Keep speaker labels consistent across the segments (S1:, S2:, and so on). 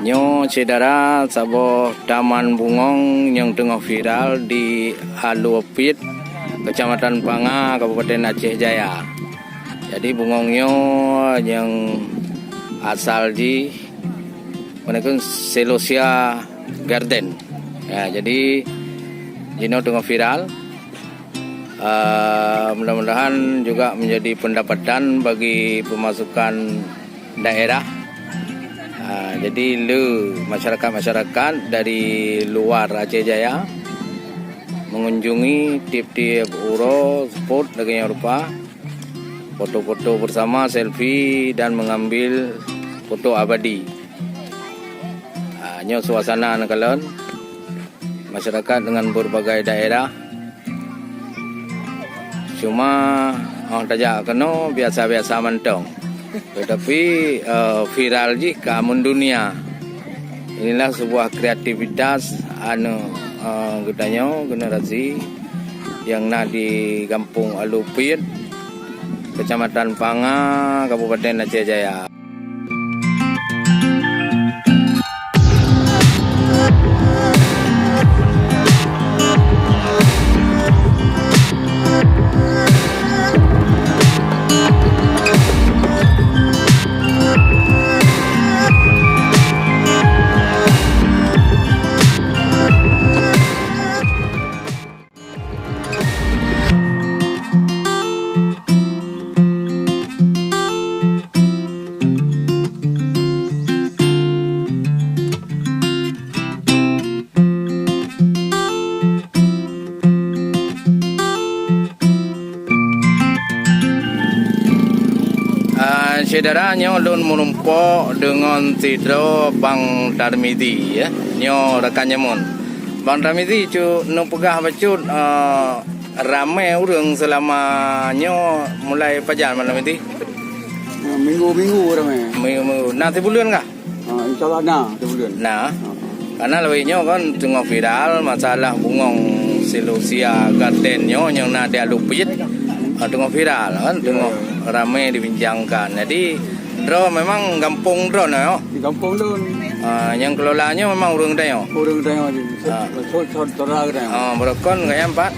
S1: Nyo saudara sebuah taman bungong yang tengah viral di Aluopit, Kecamatan Panga, Kabupaten Aceh Jaya. Jadi bungongnya yang asal di mana kan Celosia Garden. Ya, jadi Jino tengah viral. Mudah-mudahan juga menjadi pendapatan bagi pemasukan daerah. Jadi masyarakat dari luar Aceh Jaya mengunjungi tiap-tiap uro spot lagi yang rupa foto-foto bersama, selfie dan mengambil foto abadi. Nyo suasana nakalon masyarakat dengan berbagai daerah. Cuma orang tajak kena biasa-biasa mentong. Tetapi viral je ke dunia. Inilah sebuah kreativitas katanya generasi yang nak di Kampung Aluopit, Kecamatan Panga, Kabupaten Aceh Jaya. Saudaranya lun menumpuk dengan Tidro Bang Tarmizi ya. Nyo rekannya mon. Bang Tarmizi cu nu pegah bacut ramai orang selama nyo mulai pajan Bang Tarmizi.
S2: Minggu-minggu ramai.
S1: Minggu. Nah, sebulan kah?
S2: Insyaallah sebulan.
S1: Nah. Karena lebihnya kan tengah viral masalah bungong Celosia Garden nyo yang nak di Aluopit. Tengah viral kan, tengah ramai dibincangkan. Jadi Dro memang kampung Dro no.
S2: Di kampung Dro.
S1: Yang kelolanya memang orang Dayo.
S2: Orang Dayo je. Saudara Dayo.
S1: Berkon kayak empat.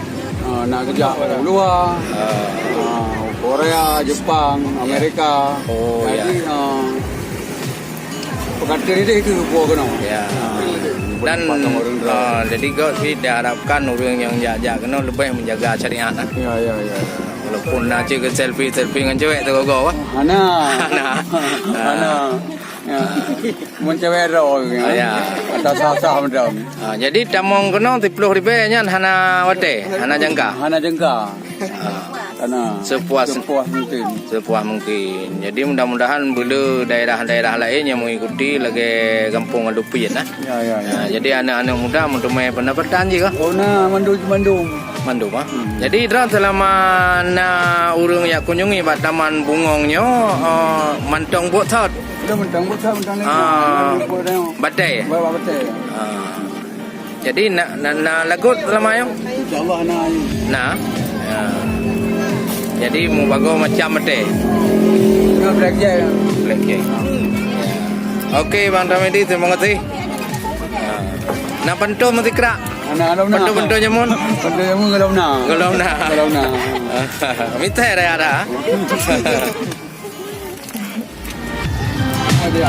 S2: Nak kerja luar. Korea, Jepang, Amerika.
S1: Oh ya.
S2: Pekerja itu buat kena.
S1: Ya. Dan jadi kau diharapkan orang yang jaga kena lebih menjaga syariat.
S2: Ya.
S1: Walaupun nak cik selfie dengan cewek tu kau.
S2: Ana. Ya. Mun cewek ro.
S1: Ya.
S2: Ada sah-sah macam.
S1: Jadi tamong kena 30 ribu nya hana wate, hana jangka. Karena sepuas mungkin. Jadi mudah-mudahan bila daerah-daerah lain yang mengikuti lagi Kampung Aluopit lah. Ya. Jadi anak-anak muda untuk main pendapatan je kah?
S2: Oh nah, mandum.
S1: Ah. Jadi Dra selama na urang yang kunjungi bat taman bungongnya mantong buat thot.
S2: Dah mantong buat lagi.
S1: Batai.
S2: Batai.
S1: Jadi na lagut selama yo.
S2: Insyaallah
S1: Nah. Jadi mau bago macam batai.
S2: Black Jack.
S1: Okey Bang Tarmizi, terima kasih. Nak pentu mesti kerak. Pentu jamun.
S2: Pentu jamun kalau na.
S1: Minta ada. Ada.